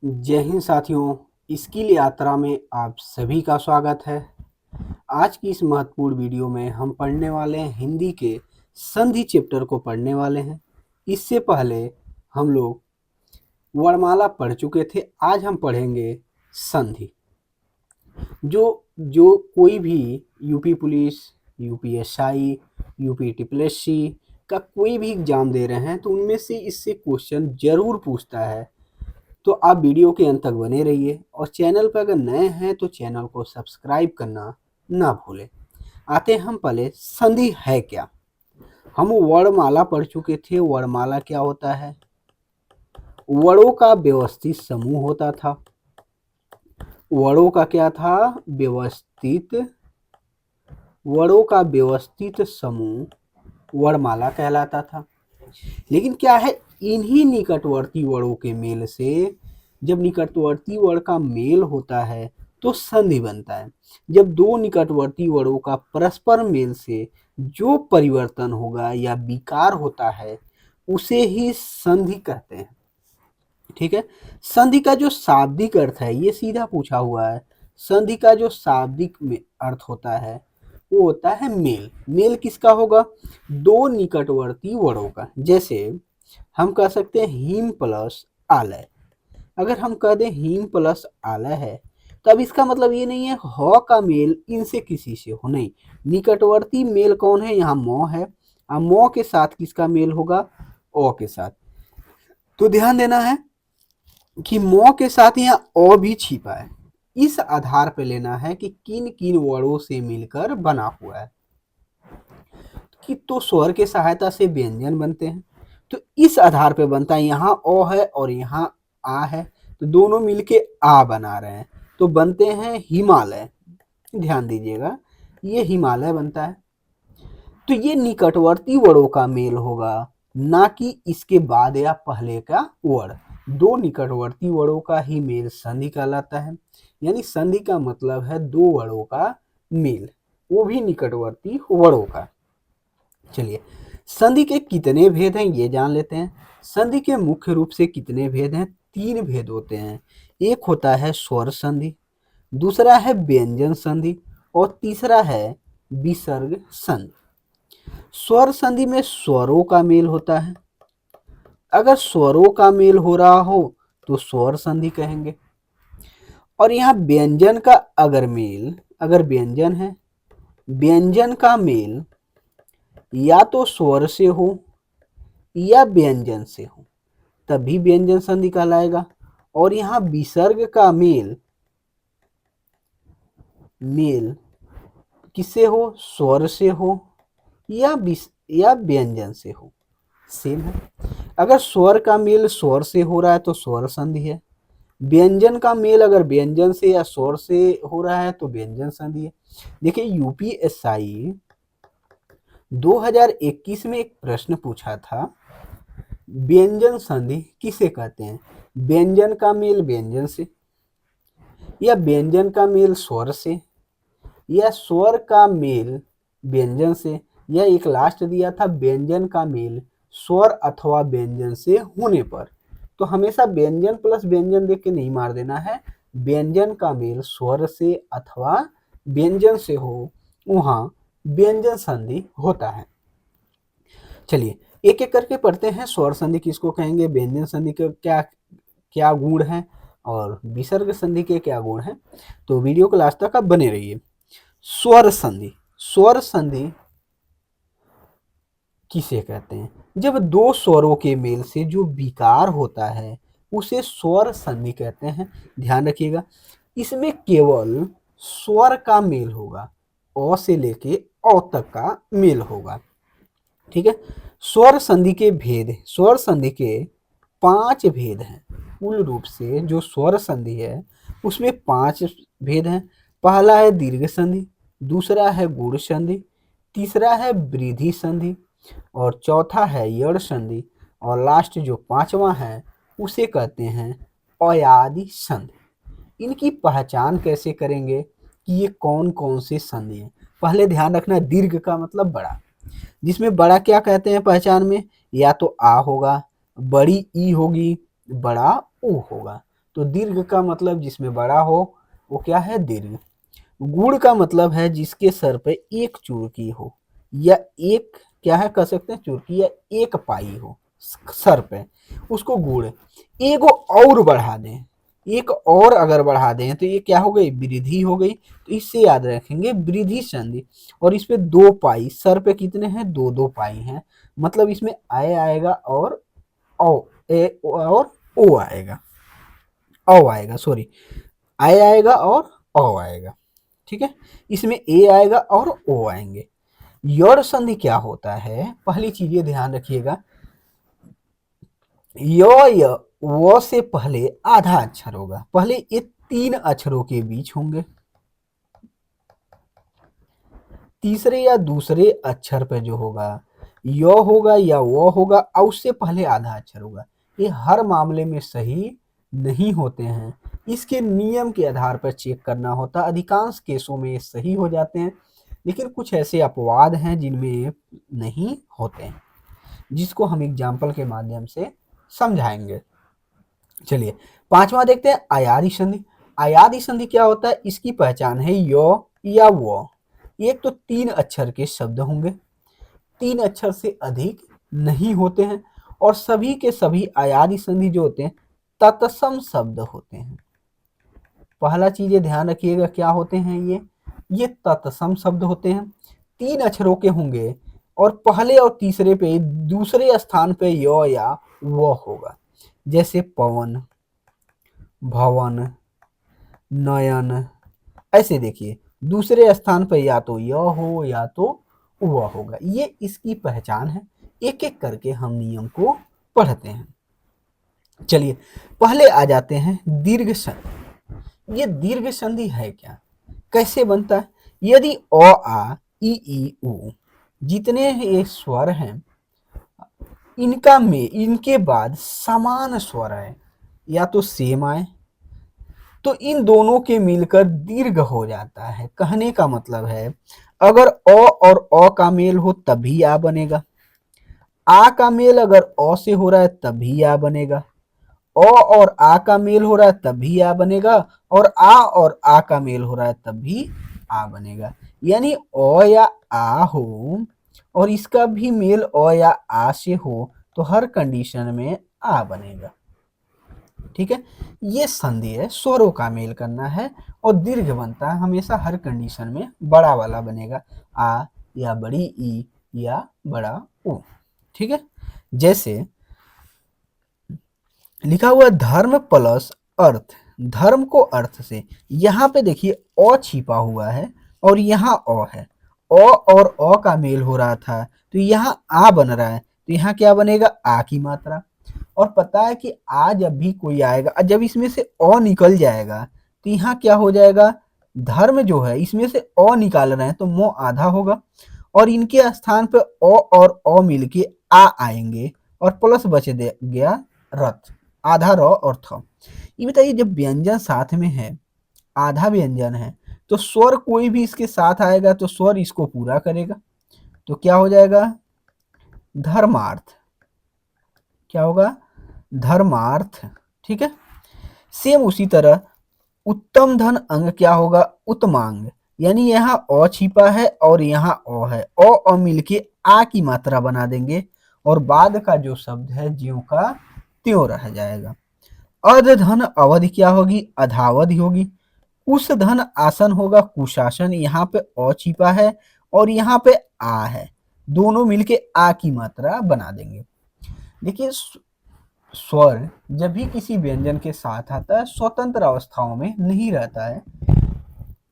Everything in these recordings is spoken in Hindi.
जय हिंद साथियों, स्किल यात्रा में आप सभी का स्वागत है। आज की इस महत्वपूर्ण वीडियो में हम पढ़ने वाले हैं हिंदी के संधि चैप्टर को पढ़ने वाले हैं। इससे पहले हम लोग वर्णमाला पढ़ चुके थे। आज हम पढ़ेंगे संधि। जो जो कोई भी UP police, UPSI, UP TPSC का कोई भी एग्जाम दे रहे हैं तो उनमें से इससे क्वेश्चन जरूर पूछता है। तो आप वीडियो के अंत तक बने रहिए और चैनल पर अगर नए हैं तो चैनल को सब्सक्राइब करना ना भूलें। आते हैं हम पहले संधि है क्या। हम वर्णमाला पढ़ चुके थे। वर्णमाला क्या होता है? वर्णों का व्यवस्थित समूह होता था। वर्णों का क्या था? वर्णों का व्यवस्थित समूह वर्णमाला कहलाता था। लेकिन क्या है, इन्हीं निकटवर्ती वर्णों के मेल से, जब निकटवर्ती वर्ण का मेल होता है तो संधि बनता है। जब दो निकटवर्ती वर्णों का परस्पर मेल से जो परिवर्तन होगा या विकार होता है उसे ही संधि कहते हैं। ठीक है। संधि का जो शाब्दिक अर्थ है, ये सीधा पूछा हुआ है। संधि का जो शाब्दिक में अर्थ होता है वो होता है मेल। मेल किसका होगा? दो निकटवर्ती वर्णों का। जैसे हम कह सकते हैं हिम प्लस आलय। अगर हम कह दें हिम प्लस आलय है तब इसका मतलब ये नहीं है ह का मेल इनसे किसी से हो, नहीं। निकटवर्ती मेल कौन है? यहाँ मौ है। अब मौ के साथ किसका मेल होगा? ओ के साथ। तो ध्यान देना है कि मौ के साथ यहाँ अ भी छिपा है। इस आधार पर लेना है कि किन किन वर्णों से मिलकर बना हुआ है। कि तो स्वर के सहायता से व्यंजन बनते हैं, तो इस आधार पे बनता है। यहाँ ओ है और यहाँ आ है, तो दोनों मिलके आ बना रहे हैं, तो बनते हैं हिमालय। ध्यान दीजिएगा, ये हिमालय बनता है। तो ये निकटवर्ती वर्णों का मेल होगा, ना कि इसके बाद या पहले का वर्ण। दो निकटवर्ती वर्णों का ही मेल संधि कहलाता है। यानी संधि का मतलब है दो वर्णों का मेल, वो भी निकटवर्ती वर्णों का। चलिए, संधि के कितने भेद हैं ये जान लेते हैं। संधि के मुख्य रूप से कितने भेद हैं? तीन भेद होते हैं। एक होता है स्वर संधि, दूसरा है व्यंजन संधि और तीसरा है विसर्ग संधि। स्वर संधि में स्वरों का मेल होता है। अगर स्वरों का मेल हो रहा हो तो स्वर संधि कहेंगे। और यहाँ व्यंजन का अगर व्यंजन है, व्यंजन का मेल या तो स्वर से हो या व्यंजन से हो तभी व्यंजन संधि कहलाएगा। और यहाँ विसर्ग का मेल किससे हो? स्वर से हो या व्यंजन से हो, सेम है। अगर स्वर का मेल स्वर से हो रहा है तो स्वर संधि है। व्यंजन का मेल अगर व्यंजन से या स्वर से हो रहा है तो व्यंजन संधि है। देखिए, यूपीएसआई 2021 में एक प्रश्न पूछा था, व्यंजन संधि किसे कहते हैं? व्यंजन का मेल व्यंजन से, या व्यंजन का मेल स्वर से, या स्वर का मेल व्यंजन से, या एक लास्ट दिया था व्यंजन का मेल स्वर अथवा व्यंजन से होने पर। तो हमेशा व्यंजन प्लस व्यंजन देख के नहीं मार देना है। व्यंजन का मेल स्वर से अथवा व्यंजन से हो, वहां व्यंजन संधि होता है। चलिए, एक एक करके पढ़ते हैं। स्वर संधि किसको कहेंगे, व्यंजन संधि के क्या क्या गुण हैं और विसर्ग संधि के क्या गुण हैं। तो वीडियो को लास्ट तक आप बने रहिए। स्वर संधि। स्वर संधि किसे कहते हैं? जब दो स्वरों के मेल से जो विकार होता है उसे स्वर संधि कहते हैं। ध्यान रखिएगा, इसमें केवल स्वर का मेल होगा, अ से लेके अ तक का मेल होगा। ठीक है। स्वर संधि के भेद, स्वर संधि के 5 भेद हैं। मूल रूप से जो स्वर संधि है उसमें 5 भेद हैं। पहला है दीर्घ संधि, दूसरा है गुण संधि, तीसरा है वृद्धि संधि और चौथा है यड़ संधि और लास्ट जो 5वां है उसे कहते हैं अयादि संधि। इनकी पहचान कैसे करेंगे कि ये कौन कौन से संधि हैं? पहले ध्यान रखना, दीर्घ का मतलब बड़ा, जिसमें बड़ा क्या कहते हैं पहचान में? या तो आ होगा, बड़ी ई होगी, बड़ा ऊ होगा। तो दीर्घ का मतलब जिसमें बड़ा हो वो क्या है, दीर्घ। गुण का मतलब है जिसके सर पे एक चुड़की हो, या एक क्या है कह सकते हैं चुड़की, या एक पाई हो सर पे, उसको गुण। एगो और बढ़ा दें, एक और अगर बढ़ा दें तो ये क्या हो गई, वृद्धि हो गई। तो इससे याद रखेंगे वृद्धि संधि। और इस पे दो पाई, सर पे कितने हैं, दो दो पाई हैं, मतलब इसमें आए आएगा और ओ, ए और ओ आएगा, ओ आएगा, सॉरी, आए आएगा और ओ आएगा। ठीक है, इसमें ए आएगा और ओ आएंगे। यौड़ संधि क्या होता है, पहली चीज ये ध्यान रखिएगा, य वो से पहले आधा अक्षर होगा, पहले ये तीन अक्षरों के बीच होंगे, तीसरे या दूसरे अक्षर पे जो होगा य होगा या वो होगा और उससे पहले आधा अक्षर होगा। ये हर मामले में सही नहीं होते हैं, इसके नियम के आधार पर चेक करना होता। अधिकांश केसों में ये सही हो जाते हैं, लेकिन कुछ ऐसे अपवाद हैं जिनमें ये नहीं होते हैं, जिसको हम एग्जाम्पल के माध्यम से समझाएंगे। चलिए पांचवा देखते हैं, अयादी संधि। अयादी संधि क्या होता है, इसकी पहचान है यो या वो। एक तो तीन अक्षर के शब्द होंगे, तीन अक्षर से अधिक नहीं होते हैं, और सभी के सभी अयादी संधि जो होते हैं तत्सम शब्द होते हैं। पहला चीज ये ध्यान रखिएगा, क्या होते हैं ये तत्सम शब्द होते हैं, तीन अक्षरों के होंगे, और पहले और तीसरे पे दूसरे स्थान पे यो या वो होगा। जैसे पवन, भवन, नयन, ऐसे देखिए दूसरे स्थान पर या तो यह हो या तो वह होगा। ये इसकी पहचान है, एक एक करके हम नियम को पढ़ते हैं। चलिए पहले आ जाते हैं दीर्घ संधि। ये दीर्घ संधि है क्या, कैसे बनता है, यदि अ आ ई उ जितने ये स्वर हैं इनके बाद समान स्वर है, या तो सेम आए, तो इन दोनों के मिलकर दीर्घ हो जाता है। कहने का मतलब है अगर अ और अ का मेल हो तभी आ बनेगा, आ का मेल अगर अ से हो रहा है तभी आ बनेगा, अ और आ का मेल हो रहा है तभी आ बनेगा, और आ का मेल हो रहा है तभी आ बनेगा। यानी अ या आ हो और इसका भी मेल अ या आ से हो तो हर कंडीशन में आ बनेगा। ठीक है, ये संधि है, स्वरों का मेल करना है, और दीर्घ बनता है हमेशा हर कंडीशन में बड़ा वाला बनेगा, आ या बड़ी ई या बड़ा ओ। ठीक है, जैसे लिखा हुआ धर्म प्लस अर्थ, धर्म को अर्थ से, यहाँ पे देखिए अ छिपा हुआ है और यहाँ अ है, अ और अ का मेल हो रहा था तो यहाँ आ बन रहा है, तो यहाँ क्या बनेगा, आ की मात्रा। और पता है कि आ जब भी कोई आएगा, जब इसमें से अ निकल जाएगा तो यहाँ क्या हो जाएगा, धर्म जो है इसमें से अ निकाल रहे हैं तो मो आधा होगा, और इनके स्थान पे अ और अ मिलके आ आएंगे, और प्लस बच दे गया रथ, आधा र और थ। ये बताइए जब व्यंजन साथ में है, आधा व्यंजन है, तो स्वर कोई भी इसके साथ आएगा तो स्वर इसको पूरा करेगा, तो क्या हो जाएगा, धर्मार्थ। क्या होगा, धर्मार्थ। ठीक है, सेम उसी तरह उत्तम धन अंग क्या होगा, उत्तमांग। यानी यहाँ अ छिपा है और यहाँ अ है, अ मिलके आ की मात्रा बना देंगे, और बाद का जो शब्द है ज्यों का त्यों रह जाएगा। अर्ध धन अवधि क्या होगी, अधावधि होगी। कुश धन आसन होगा कुशासन, यहाँ पे अ छिपा है और यहाँ पे आ है, दोनों मिलके आ की मात्रा बना देंगे। देखिए स्वर जब भी किसी व्यंजन के साथ आता है स्वतंत्र अवस्थाओं में नहीं रहता है,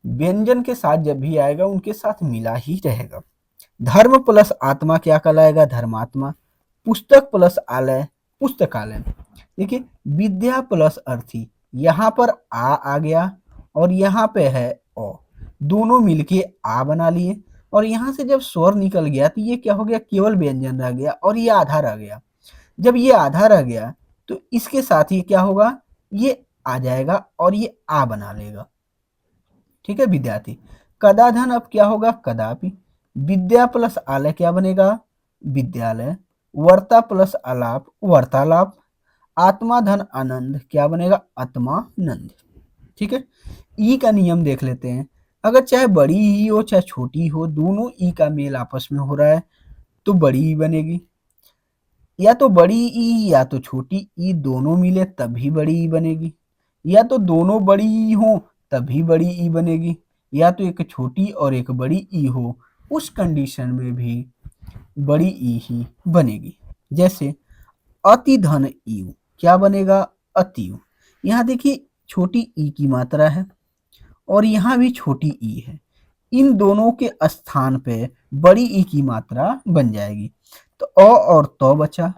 व्यंजन के साथ जब भी आएगा उनके साथ मिला ही रहेगा। धर्म प्लस आत्मा क्या कहलाएगा, धर्मात्मा। पुस्तक प्लस आलय, पुस्तकालय। देखिए विद्या प्लस अर्थी, यहाँ पर आ गया और यहाँ पे है ओ, दोनों मिलके आ बना लिए, और यहाँ से जब स्वर निकल गया तो ये क्या हो गया, केवल व्यंजन रह गया और ये आधा रह गया। जब ये आधा रह गया तो इसके साथ ही क्या होगा, ये आ जाएगा और ये आ बना लेगा। ठीक है विद्यार्थी, कदाधन अब क्या होगा, कदापि। विद्या प्लस आलय क्या बनेगा, विद्यालय। वर्ता प्लस आलाप, वार्तालाप। आत्मा धन आनंद क्या बनेगा, आत्मानंद। ठीक है, ई का नियम देख लेते हैं। अगर चाहे बड़ी ई हो चाहे छोटी हो, दोनों ई का मेल आपस में हो रहा है तो बड़ी ई बनेगी, या तो बड़ी ई या तो छोटी ई दोनों मिले तभी बड़ी ई बनेगी, या तो दोनों बड़ी ई हो तभी बड़ी ई बनेगी, या तो एक छोटी और एक बड़ी ई हो, उस कंडीशन में भी बड़ी ई ही बनेगी। जैसे अति धन ईयू क्या बनेगा, अतियु। यहाँ देखिए छोटी ई की मात्रा है और यहाँ भी छोटी ई है, इन दोनों के स्थान पे बड़ी ई की मात्रा बन जाएगी, तो और तो बचा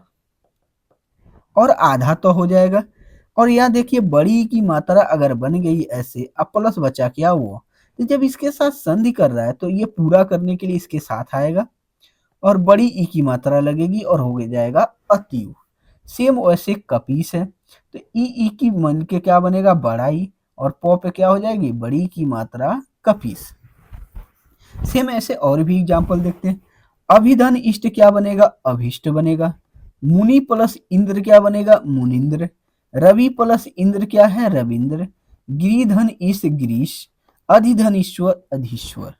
और आधा तो हो जाएगा। और यहाँ देखिए बड़ी ई की मात्रा अगर बन गई ऐसे, अब प्लस बचा क्या हुआ, तो जब इसके साथ संधि कर रहा है तो ये पूरा करने के लिए इसके साथ आएगा और बड़ी ई की मात्रा लगेगी और हो जाएगा अतियु। सेम वैसे कपीस है, तो ई की मन के क्या बनेगा, बड़ा ई, और प पे क्या हो जाएगी, बड़ी की मात्रा कपीस। सेम ऐसे और भी एग्जांपल देखते हैं। अभिधन इष्ट क्या बनेगा, अभिष्ट बनेगा। मुनि प्लस इंद्र क्या बनेगा, मुनिंद्र। रवि प्लस इंद्र क्या है, रविंद्र। गिरिधन ईश गिरीश। अधिधन ईश्वर अधीश्वर।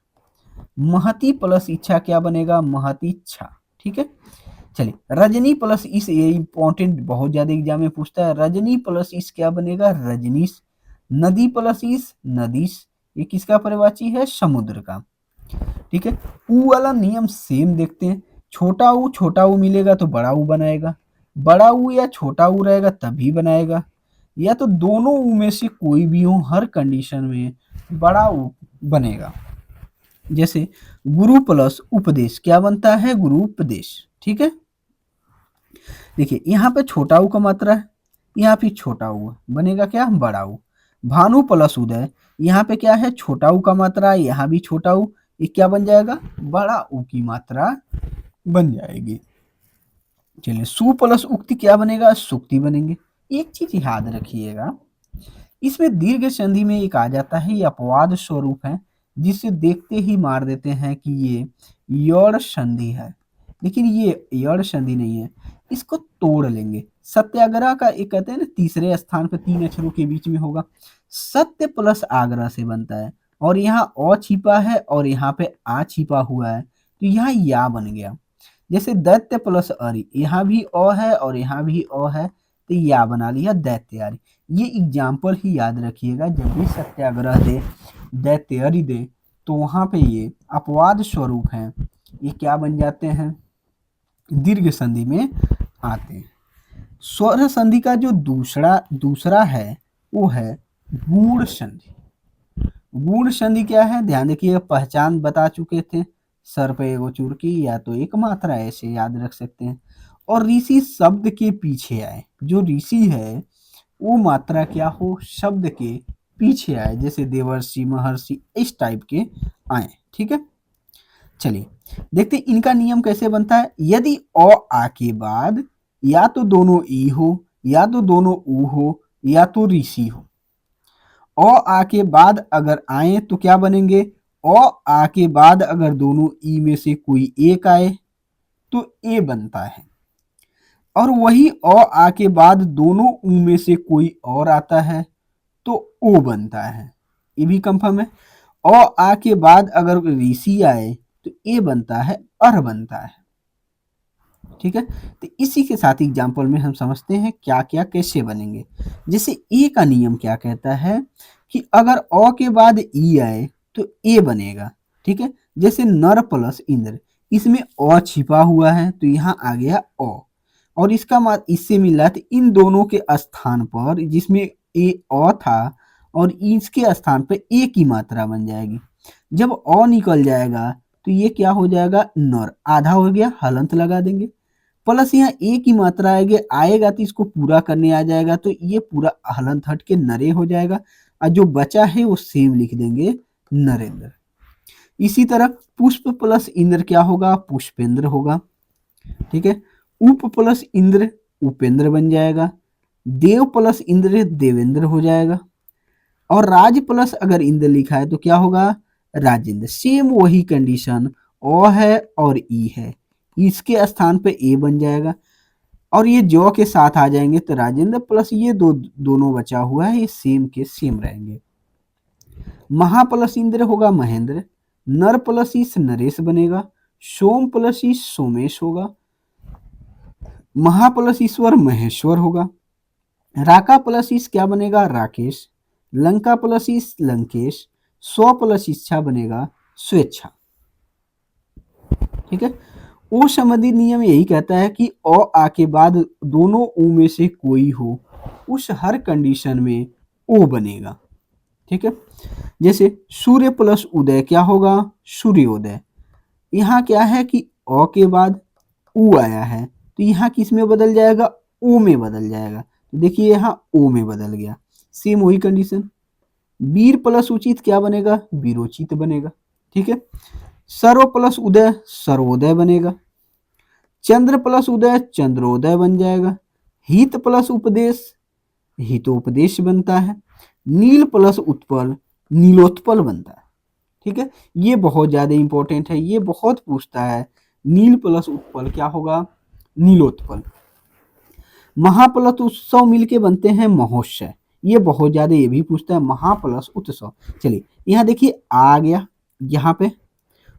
महति प्लस इच्छा क्या बनेगा, महति इच्छा। ठीक है, चलिए रजनी प्लस इस, ये इंपॉर्टेंट बहुत ज्यादा एग्जाम में पूछता है, रजनी प्लस इस क्या बनेगा, रजनीश। नदी प्लस इस, नदीश। ये किसका परिवाची है, समुद्र का। ठीक है, ऊ वाला नियम सेम देखते हैं। छोटा ऊ मिलेगा तो बड़ा ऊ बनाएगा, बड़ा ऊ या छोटा ऊ रहेगा तभी बनाएगा, या तो दोनों ऊ में से कोई भी हो, हर कंडीशन में बड़ा ऊ बनेगा। जैसे गुरु प्लस उपदेश क्या बनता है, गुरु उपदेश। ठीक है, देखिए यहाँ पे छोटा ऊ का मात्रा है, यहाँ पे छोटा ऊ बनेगा क्या, बड़ा ऊ। भानु प्लस उदय, यहाँ पे क्या है, छोटा ऊ का मात्रा, यहाँ भी छोटा ऊ, ये क्या बन जाएगा, बड़ा ऊ की मात्रा बन जाएगी। चलिए सु प्लस उक्ति क्या बनेगा, सुक्ति बनेंगे। एक चीज याद रखिएगा, इसमें दीर्घ संधि में एक आ जाता है, ये अपवाद स्वरूप है, जिसे देखते ही मार देते हैं कि ये यौड़ संधि है, लेकिन ये यौड़ संधि नहीं है, इसको तोड़ लेंगे। सत्याग्रह का एक कहते हैं ना, तीसरे स्थान पर 3 अक्षरों के बीच में होगा, सत्य प्लस आग्रह से बनता है, और यहाँ अ छिपा है और यहाँ पे आ छिपा हुआ है, तो यहाँ या बन गया। जैसे दैत्य प्लस अरि, यहाँ भी अ है और यहाँ भी अ है, तो या बना लिया दैत्यारि। ये एग्जाम्पल ही याद रखिएगा, जब भी सत्याग्रह दे, दैत्यारि दे, तो वहां पे ये अपवाद स्वरूप हैं, ये क्या बन जाते हैं, दीर्घ संधि में आते हैं। स्वर संधि का जो दूसरा है वो है गूढ़ संधि। गूढ़ संधि क्या है, ध्यान देखिए, पहचान बता चुके थे, सर पे एगो चुरकी या तो एक मात्रा, ऐसे याद रख सकते हैं। और ऋषि शब्द के पीछे आए, जो ऋषि है वो मात्रा क्या हो, शब्द के पीछे आए, जैसे देवर्षि महर्षि इस टाइप के आए। ठीक है, चलिए देखते इनका नियम कैसे बनता है। यदि अ आ के बाद या तो दोनों ई हो, या तो दोनों ऊ हो, या तो ऋषि हो। अ आ के बाद अगर आए तो क्या बनेंगे, अ आ के बाद अगर दोनों ई में से कोई एक आए तो ए बनता है, और वही अ आ के बाद दोनों ऊ में से कोई और आता है तो ओ बनता है, ये भी कंफर्म है। अ आ के बाद अगर ऋषि आए तो ए बनता है, अर बनता है। ठीक है, तो इसी के साथ एग्जाम्पल में हम समझते हैं क्या क्या कैसे बनेंगे। जैसे ए का नियम क्या कहता है कि अगर अ के बाद ई आए तो ए बनेगा। ठीक है, जैसे नर प्लस इंद्र, इसमें अ छिपा हुआ है तो यहाँ आ गया अ, और इसका इससे मिल रहा है, तो इन दोनों के स्थान पर जिसमें ए अ था और इसके स्थान पर ए की मात्रा बन जाएगी। जब अ निकल जाएगा तो ये क्या हो जाएगा, नर, आधा हो गया, हलंत लगा देंगे, प्लस यहाँ ए की मात्रा आएगा तो इसको पूरा करने आ जाएगा, तो ये पूरा हलंत हट के नरे हो जाएगा, और जो बचा है वो सेम लिख देंगे, नरेंद्र। इसी तरह पुष्प प्लस इंद्र क्या होगा, पुष्पेंद्र होगा। ठीक है, उप प्लस इंद्र उपेंद्र बन जाएगा। देव प्लस इंद्र देवेंद्र हो जाएगा। और राज प्लस अगर इंद्र लिखा है तो क्या होगा, राजेंद्र। सेम वही कंडीशन, अ है और ई है, इसके स्थान पे ए बन जाएगा। और ये जौ के साथ आ जाएंगे तो राजेंद्र प्लस ये दोनों बचा हुआ है, ये सेम के सेम रहेंगे। महा प्लस इंद्र होगा महेंद्र, नर प्लस ईश नरेश बनेगा, सोम प्लस ईश सोमेश होगा, महा प्लस ईश्वर महेश्वर होगा, राका प्लस ईश क्या बनेगा राकेश, लंका प्लस ईश लंकेश, स्व प्लस इच्छा बनेगा स्वेच्छा। ठीक है। ओ संबंधी नियम यही कहता है कि अ आ के बाद दोनों ऊ में से कोई हो, उस हर कंडीशन में ओ बनेगा। ठीक है। जैसे सूर्य प्लस उदय क्या होगा सूर्योदय। यहाँ क्या है कि अ के बाद ऊ आया है तो यहाँ किस में बदल जाएगा ओ में बदल जाएगा। तो देखिए यहाँ ओ में बदल गया, सेम वही कंडीशन। वीर प्लस उचित क्या बनेगा वीरोचित बनेगा। ठीक है। सर्व प्लस उदय सर्वोदय बनेगा, चंद्र प्लस उदय चंद्रोदय बन जाएगा, हित प्लस उपदेश हितोपदेश बनता है, नील प्लस उत्पल नीलोत्पल बनता है। ठीक है। ये बहुत ज्यादा इंपॉर्टेंट है, ये बहुत पूछता है। नील प्लस उत्पल क्या होगा नीलोत्पल। महा प्लस उत्सव मिलके बनते हैं महोत्सव, ये बहुत ज्यादा ये भी पूछता है महा प्लस उत्सव। चलिए यहाँ देखिए आ गया यहाँ पे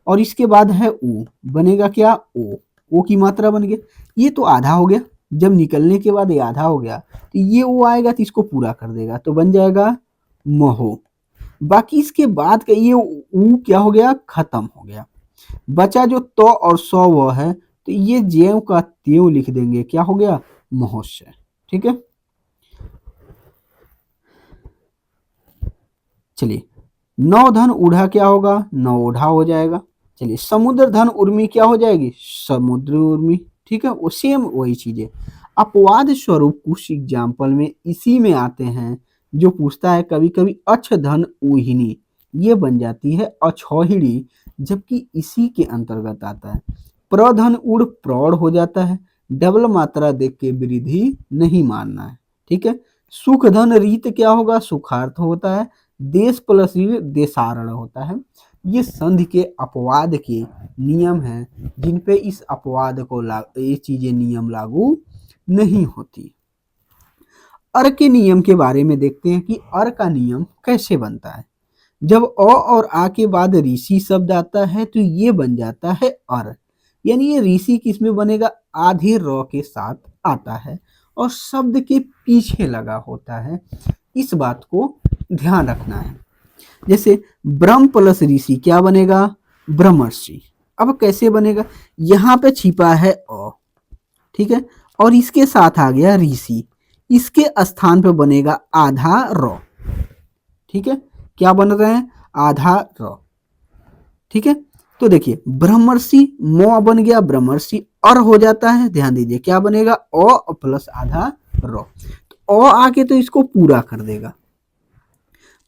और इसके बाद है ओ बनेगा क्या ओ की मात्रा बन गया। ये तो आधा हो गया, जब निकलने के बाद ये आधा हो गया तो ये ओ आएगा तो इसको पूरा कर देगा तो बन जाएगा महो। बाकी इसके बाद का ये ऊ क्या हो गया खत्म हो गया। बचा जो तो और सौ वो है तो ये ज्यों का त्यों लिख देंगे क्या हो गया महोत्सव। ठीक है। चलिए नौ धन उड़ा क्या होगा नवोढ़ा हो जाएगा। चलिए समुद्र धन उर्मी क्या हो जाएगी समुद्र उर्मी। ठीक है। वो सेम वही चीजें अपवाद स्वरूप कुछ एग्जाम्पल में इसी में आते हैं जो पूछता है कभी कभी अक्ष धन ऊहिनी, ये बन जाती है अछौहिड़ी, जबकि इसी के अंतर्गत आता है। प्रधन उड़ प्रौढ़ हो जाता है, डबल मात्रा देख के वृद्धि नहीं मानना है। ठीक है। सुख धन रीत क्या होगा सुखार्थ होता है, देश प्लस देशारण होता है। ये संधि के अपवाद के नियम हैं जिन पे इस अपवाद को ये चीजें नियम लागू नहीं होती। अर के नियम के बारे में देखते हैं कि अर का नियम कैसे बनता है। जब अ और आ के बाद ऋषि शब्द आता है तो ये बन जाता है अर, यानी ये ऋषि किस में बनेगा आधे र के साथ आता है और शब्द के पीछे लगा होता है। इस बात को ध्यान रखना है। जैसे ब्रह्म प्लस ऋषि क्या बनेगा ब्रह्मर्षि। अब कैसे बनेगा यहाँ पे छिपा है अ, ठीक है, और इसके साथ आ गया ऋषि, इसके स्थान पे बनेगा आधा र। ठीक है। क्या बन रहे हैं आधा र। ठीक है। तो देखिए ब्रह्मर्षि मो बन गया ब्रह्मर्षि और हो जाता है, ध्यान दीजिए क्या बनेगा अ प्लस आधा र। तो अ आके तो इसको पूरा कर देगा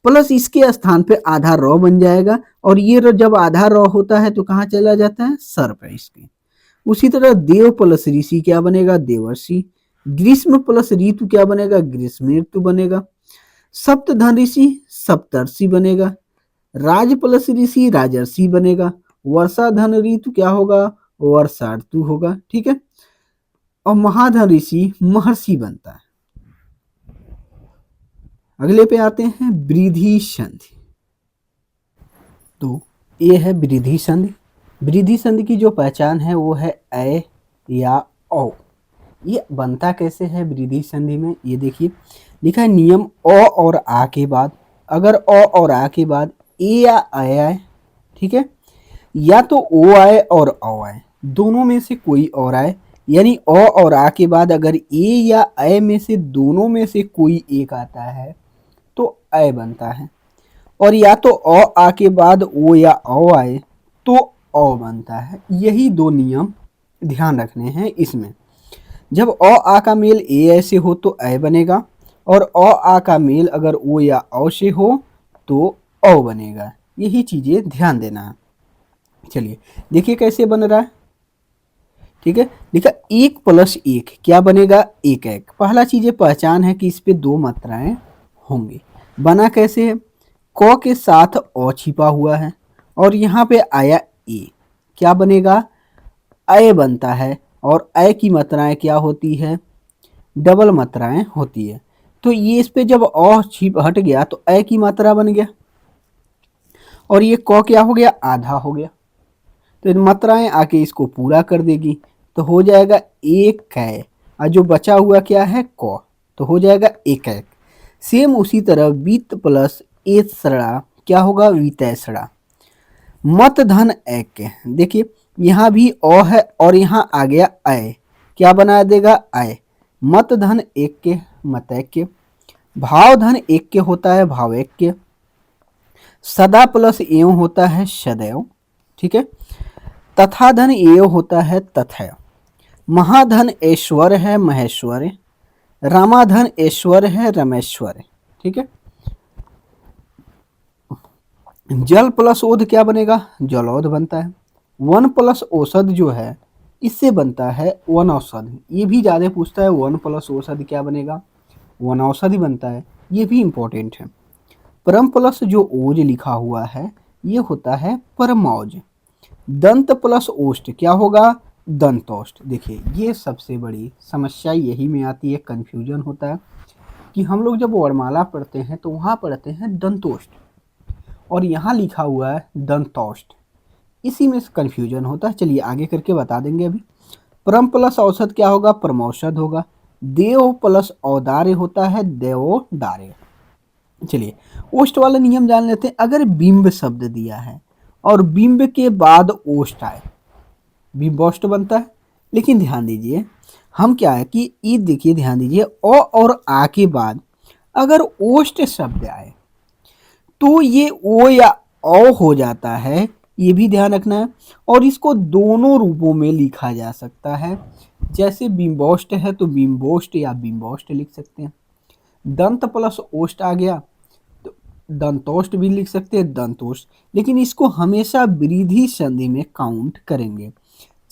प्लस इसके स्थान पे आधा र बन जाएगा और ये र जब आधा र होता है तो कहाँ चला जाता है सर पे इसके। उसी तरह देव प्लस ऋषि क्या बनेगा देवर्षि, ग्रीष्म प्लस ऋतु क्या बनेगा ग्रीष्म ऋतु बनेगा, सप्त धन ऋषि सप्तर्षि बनेगा, राज प्लस ऋषि राजर्षि बनेगा, वर्षा धन ऋतु क्या होगा वर्षा ऋतु होगा। ठीक है। और महाधन ऋषि महर्षि बनता है। अगले पे आते हैं वृद्धि संधि। तो ये है वृद्धि संधि। वृद्धि संधि की जो पहचान है वो है ए या औ। ये बनता कैसे है वृद्धि संधि में ये देखिए लिखा है नियम अ और आ के बाद अगर अ और आ के बाद ए या आए आए, ठीक है, या तो ओ आए और औ आए, दोनों में से कोई और आए, यानी अ और आ के बाद अगर ए या ए में से दोनों में से कोई एक आता है तो ए बनता है, और या तो अ आ के बाद ओ या औ आए तो औ बनता है। यही दो नियम ध्यान रखने हैं इसमें। जब अ आ का मेल ए ऐसे हो तो ए बनेगा और अ आ का मेल अगर ओ या औ से हो तो औ बनेगा। यही चीजें ध्यान देना है। चलिए देखिए कैसे बन रहा है। ठीक है। लिखा एक प्लस एक क्या बनेगा एक एक। पहला चीज पहचान है कि इस पे दो मात्राएं होंगी। बना कैसे है क के साथ अ छिपा हुआ है और यहाँ पे आया ए, क्या बनेगा अय बनता है और अ की मात्राएं क्या होती है, डबल मात्राएं होती है। तो ये इस पे जब अ छिप हट गया तो अ की मात्रा बन गया, और ये क क्या हो गया, आधा हो गया। तो इन मात्राएं आके इसको पूरा कर देगी, तो हो जाएगा एक कै, और जो बचा हुआ क्या है, क, तो हो जाएगा एक एक। सेम उसी तरह वित्त प्लस एसड़ा क्या होगा, वितैसड़ा। मत धन एक, देखिए यहाँ भी अ है और यहाँ आ गया अय, क्या बना देगा, अय। मत धन एक के, मत एक के। भाव धन एक के होता है, भाव एक के। सदा प्लस एव होता है, सदैव, ठीक है। तथा धन एव होता है, तथा। महाधन ऐश्वर है, महेश्वर। रामाधन ऐश्वर है, रमेश्वर, ठीक है। जल प्लस ओध क्या बनेगा, जलौध बनता है। वन प्लस औषध जो है इससे बनता है वन औषध, ये भी ज्यादा पूछता है, वन प्लस औषध क्या बनेगा, वन औषधि बनता है, ये भी इंपॉर्टेंट है। परम प्लस जो ओज लिखा हुआ है ये होता है परमौज। दंत प्लस ओष्ठ क्या होगा, दंतोष्ठ। देखिए ये सबसे बड़ी समस्या यही में आती है, कंफ्यूजन होता है कि हम लोग जब वर्णमाला पढ़ते हैं तो वहाँ पढ़ते हैं दंतोष्ठ, और यहाँ लिखा हुआ है दंतोष्ठ, इसी में कंफ्यूजन होता है। चलिए आगे करके बता देंगे अभी। परम प्लस औसत क्या होगा, परमौषध होगा। देव प्लस औदार्य होता है, देवोदार्य। चलिए ओष्ठ वाला नियम जान लेते हैं। अगर बिंब शब्द दिया है और बिंब के बाद ओष्ठ आए, बिंबोष्ट बनता है। लेकिन ध्यान दीजिए हम क्या है कि ये देखिए, ध्यान दीजिए अ और आ के बाद अगर ओष्ठ शब्द आए तो ये ओ या औ हो जाता है, ये भी ध्यान रखना है। और इसको दोनों रूपों में लिखा जा सकता है, जैसे बिंबोष्ट है तो बिंबोष्ट या बिंबोष्ट लिख सकते हैं। दंत प्लस ओष्ट आ गया तो दंतोष्ट भी लिख सकते हैं, दंतोष्ट। लेकिन इसको हमेशा वृद्धि संधि में काउंट करेंगे,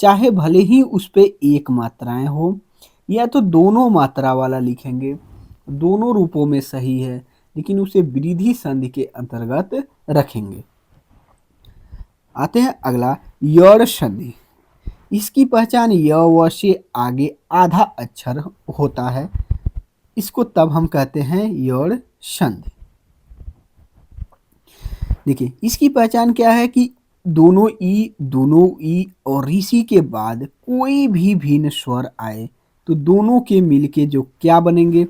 चाहे भले ही उस पे एक मात्राएं हो, या तो दोनों मात्रा वाला लिखेंगे, दोनों रूपों में सही है, लेकिन उसे वृद्धि संधि के अंतर्गत रखेंगे। आते हैं अगला, यड़ संधि। इसकी पहचान य व से आगे आधा अक्षर होता है, इसको तब हम कहते हैं यड़ संधि। देखिए इसकी पहचान क्या है कि दोनों ई और ऋषि के बाद कोई भी भिन्न स्वर आए तो दोनों के मिलके जो क्या बनेंगे,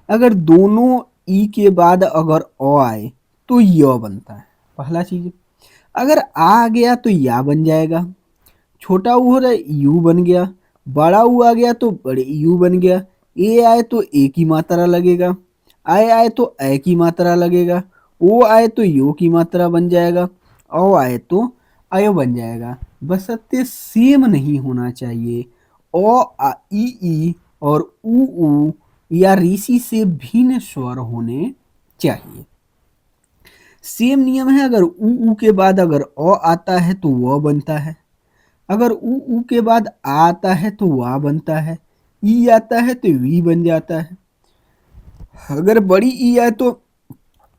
अगर दोनों ई के बाद अगर अ आए तो य बनता है, पहला चीज। अगर आ गया तो या बन जाएगा, छोटा ऊ हो रहा है यू बन गया, बड़ा ऊ आ गया तो बड़े यू बन गया। ए आए तो ए की मात्रा लगेगा, आए आए तो ए की मात्रा लगेगा, ओ आए तो यो की मात्रा बन जाएगा, औ आए तो अयो बन जाएगा। बशर्ते सेम नहीं होना चाहिए, ओ आ ई और ऊ या ऋषि से भिन्न स्वर होने चाहिए। सेम नियम है, अगर ऊ के बाद अगर अ आता है तो व बनता है, अगर ऊ के बाद आ आता है तो वा बनता है, ई आता है तो वी बन जाता है। अगर बड़ी ई आए तो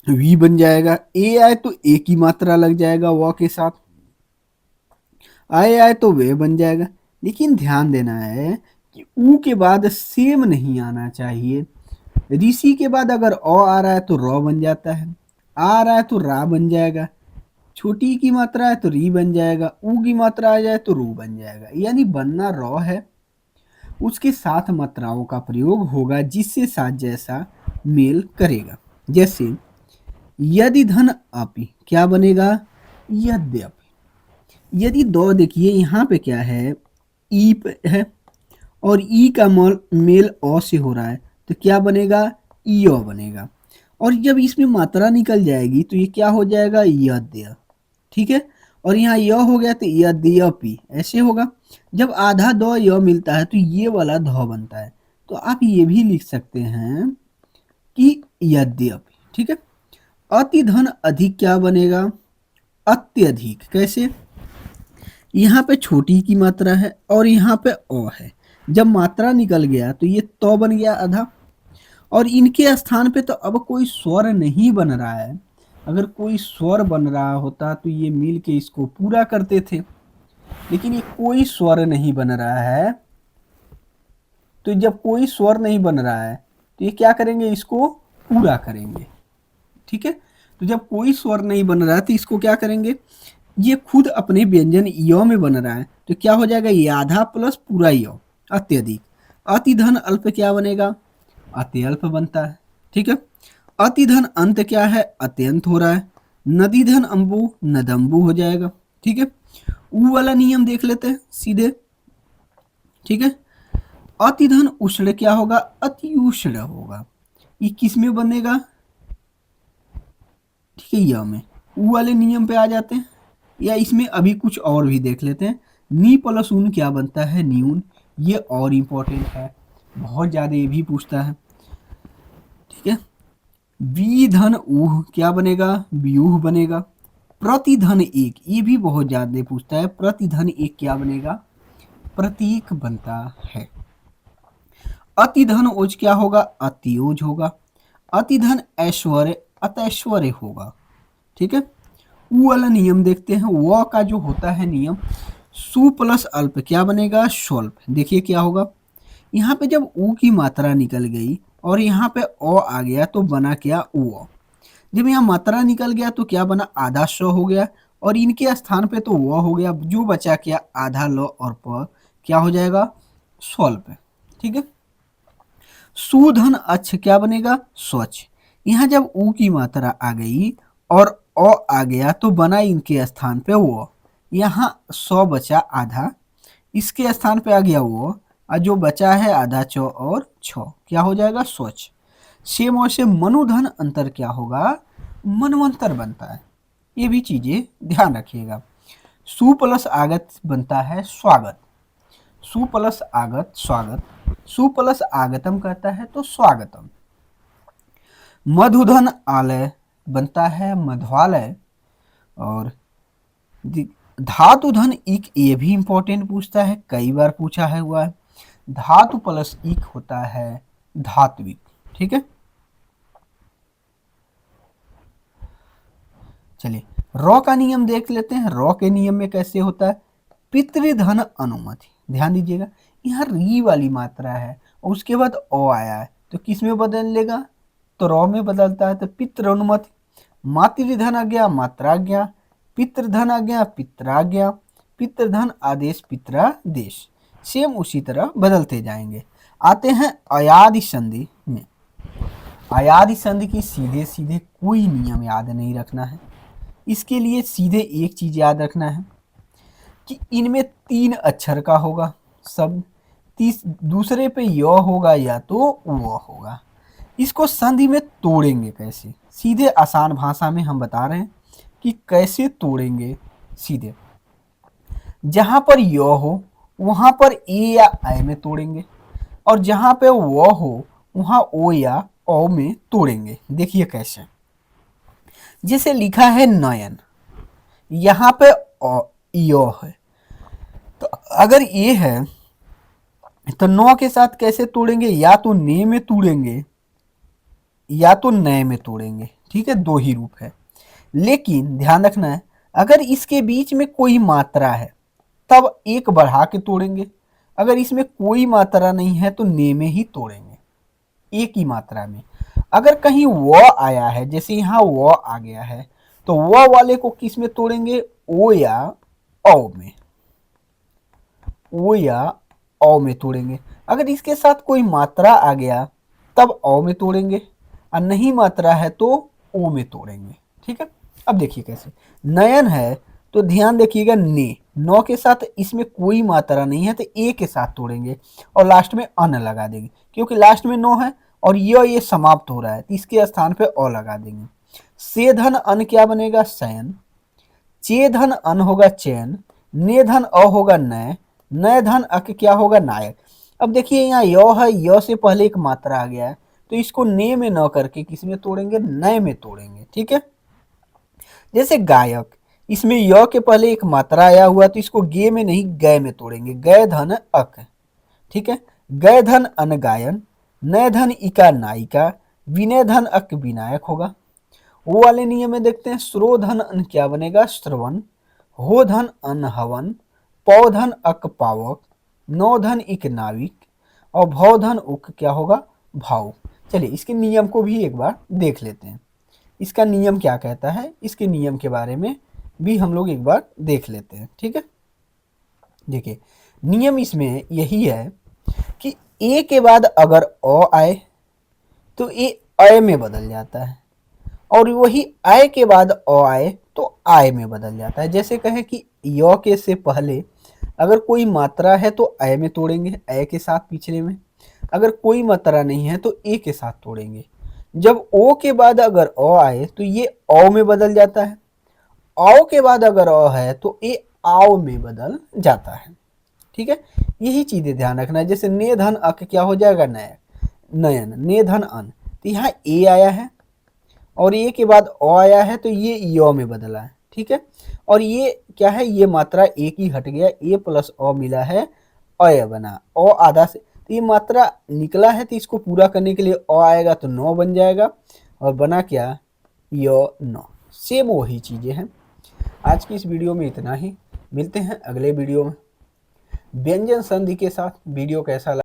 वी बन जाएगा, ए आए तो ए की मात्रा लग जाएगा व के साथ, आए आए तो वे बन जाएगा। लेकिन ध्यान देना है कि ऊ के बाद सेम नहीं आना चाहिए। ऋषि के बाद अगर अ आ रहा है तो र बन जाता है, आ रहा है तो रा बन जाएगा, छोटी की मात्रा है तो री बन जाएगा, ऊ की मात्रा आ जाए तो रू बन जाएगा। यानी बनना र है, उसके साथ मात्राओं का प्रयोग होगा जिससे साथ जैसा मेल करेगा। जैसे यदि धन अपि क्या बनेगा, यद्यपि। यदि दो देखिए यहाँ पे क्या है, ई है और ई का मेल अ से हो रहा है तो क्या बनेगा, ईय बनेगा। और जब इसमें मात्रा निकल जाएगी तो ये क्या हो जाएगा, यद्य, ठीक है। और यहाँ य हो गया तो यद्यपि ऐसे होगा। जब आधा द य मिलता है तो ये वाला ध बनता है, तो आप ये भी लिख सकते हैं कि यद्यपि, ठीक है। अति धन अधिक क्या बनेगा, अत्यधिक। कैसे, यहाँ पे छोटी की मात्रा है और यहाँ पे अ है, जब मात्रा निकल गया तो ये तो बन गया आधा, और इनके स्थान पे तो अब कोई स्वर नहीं बन रहा है। अगर कोई स्वर बन रहा होता तो ये मिल के इसको पूरा करते थे, लेकिन ये कोई स्वर नहीं बन रहा है तो जब कोई स्वर नहीं बन रहा है तो ये क्या करेंगे, इसको पूरा करेंगे। ठीक है, तो जब कोई स्वर नहीं बन रहा है तो इसको क्या करेंगे, ये खुद अपने व्यंजन य में बन रहा है तो क्या हो जाएगा, ये आधा प्लस पूरा य, अत्यधिक। अति धन अल्प क्या बनेगा, अत्यल्प बनता है। ठीक है, अति धन अंत क्या है, अत्यंत हो रहा है। नदी धन अंबु नदंबु हो जाएगा। ठीक है, ऊ वाला नियम देख लेते हैं सीधे। ठीक है, अति धन उष्ण क्या होगा, अति उष्ण होगा। ये किस में बनेगा, ठीक है, य में। ऊ वाले नियम पे आ जाते हैं, या इसमें अभी कुछ और भी देख लेते हैं। नी प्लस ऊन क्या बनता है, न्यून। ये और इम्पोर्टेंट है, बहुत ज्यादा ये भी पूछता है। ठीक है, वी धन ऊह क्या बनेगा, व्यूह बनेगा। प्रतिधन एक, ये भी बहुत ज्यादा पूछता है, प्रतिधन एक क्या बनेगा, प्रतीक बनता है। अति धन ओज क्या होगा, अतिओज होगा। अति धन ऐश्वर्य अतैश्वर्य होगा। ठीक है, ऊ वाला नियम देखते हैं। व का जो होता है नियम, सु प्लस अल्प क्या बनेगा, स्वल्प। देखिए क्या होगा, यहाँ पे जब ऊ की मात्रा निकल गई और यहाँ पे अ आ गया तो बना क्या, उ। जब यहाँ मात्रा निकल गया तो क्या बना, आधा स हो गया, और इनके स्थान पे तो व हो गया, जो बचा क्या, आधा ल और प क्या हो जाएगा, स्वल्प। ठीक है, सुधन अच्छ क्या बनेगा, स्वच्छ। यहाँ जब ऊ की मात्रा आ गई और अ आ गया तो बना इनके स्थान पे वो, यहाँ 100 बचा आधा, इसके स्थान पे आ गया वो, और जो बचा है आधा च और छ, क्या हो जाएगा, स्वच्छ। सेम और से मनुधन अंतर क्या होगा, मनवंतर बनता है। ये भी चीजें ध्यान रखिएगा। सु प्लस आगत बनता है स्वागत, सु प्लस आगत स्वागत, सु प्लस आगतम कहता है तो स्वागतम। मधुधन आलय बनता है मध्वालय, और धातु धन इक, ये भी इंपॉर्टेंट पूछता है, कई बार पूछा है हुआ है। धातु प्लस इक होता है धात्विक। ठीक है, चलिए रॉ का नियम देख लेते हैं। रॉ के नियम में कैसे होता है, पितृधन अनुमति। ध्यान दीजिएगा, यहाँ री वाली मात्रा है और उसके बाद ओ आया है तो किस में बदल लेगा, तो रॉ में बदलता है। तो पितृ अनुमति, मातृधन आ गया मात्राज्ञा, पितृधन आ गया पित्राज्ञा, पितृधन आदेश पित्रादेश। सेम उसी तरह बदलते जाएंगे। आते हैं अयादि संधि में। अयादि संधि की सीधे सीधे कोई नियम याद नहीं रखना है, इसके लिए सीधे एक चीज याद रखना है कि इनमें 3 अक्षर का होगा शब्द, दूसरे पे य होगा या तो व होगा। इसको संधि में तोड़ेंगे कैसे, सीधे आसान भाषा में हम बता रहे हैं कि कैसे तोड़ेंगे। सीधे जहां पर य हो वहां पर ए या ऐ में तोड़ेंगे, और जहां पे व हो वहां ओ या औ में तोड़ेंगे। देखिए कैसे, जैसे लिखा है नयन, यहाँ पे य है, तो अगर ये है तो नौ के साथ कैसे तोड़ेंगे, या तो ने में तोड़ेंगे या तो नए में तोड़ेंगे। ठीक है, 2 ही रूप है। लेकिन ध्यान रखना है, अगर इसके बीच में कोई मात्रा है तब एक बढ़ा के तोड़ेंगे, अगर इसमें कोई मात्रा नहीं है तो ने में ही तोड़ेंगे, एक ही मात्रा में। अगर कहीं व आया है, जैसे यहाँ व आ गया है, तो व वाले को किस में तोड़ेंगे, ओ या औ में, ओ या औ में तोड़ेंगे। अगर इसके साथ कोई मात्रा आ गया तब औ में तोड़ेंगे, और नहीं मात्रा है तो ओ में तोड़ेंगे। ठीक है, अब देखिए कैसे, नयन है तो ध्यान देखिएगा, ने, नौ के साथ इसमें कोई मात्रा नहीं है तो ए के साथ तोड़ेंगे और लास्ट में अन लगा देंगे, क्योंकि लास्ट में नो है और ये समाप्त हो रहा है, इसके स्थान पे अ लगा देंगे। से धन अन क्या बनेगा, शयन। चे धन अन होगा चैन। ने धन अ होगा नय। नय धन अक क्या होगा, नायक। अब देखिए यहाँ य है, य से पहले एक मात्रा आ गया है तो इसको ने में न करके किस में तोड़ेंगे, नय में तोड़ेंगे। ठीक है, जैसे गायक, इसमें य के पहले एक मात्रा आया हुआ तो इसको गे में नहीं गय में तोड़ेंगे, गय धन अक। ठीक है, गय धन अन गायन, नय धन इका नायिका, विनय धन अक विनायक होगा। वो वाले नियम में देखते हैं, श्रो धन अन क्या बनेगा, श्रवण। हो धन अन हवन, पौ धन अक पावक, नौ धन इक नाविक, और भव धन उक क्या होगा, भाव। चलिए इसके नियम को भी एक बार देख लेते हैं, इसका नियम क्या कहता है, इसके नियम के बारे में भी हम लोग एक बार देख लेते हैं। ठीक है, देखिए नियम इसमें यही है कि ए के बाद अगर अ आए तो ए अय में बदल जाता है, और वही आय के बाद अ आए तो आय में बदल जाता है। जैसे कहें कि य के से पहले अगर कोई मात्रा है तो अय में तोड़ेंगे, अय के साथ पिछले में। अगर कोई मात्रा नहीं है तो ए के साथ तोड़ेंगे। जब ओ के बाद अगर अ आए तो ये औ में बदल जाता है, औ के बाद अगर अ है तो ए आओ में बदल जाता है। ठीक है, यही चीजें ध्यान रखना है। जैसे ने धन अक क्या हो जाएगा, नय नयन, ने धन अन, तो यहाँ ए आया है और ए के बाद अ आया है तो ये य में बदला है। ठीक है, और ये क्या है, ये मात्रा एक ही हट गया, ए प्लस अ मिला है अय बना, अ आधा से, तो ये मात्रा निकला है तो इसको पूरा करने के लिए अ आएगा तो 9 बन जाएगा, और बना क्या, य 9। सेम वही चीजें हैं। आज की इस वीडियो में इतना ही, मिलते हैं अगले वीडियो में व्यंजन संधि के साथ। वीडियो कैसा लगा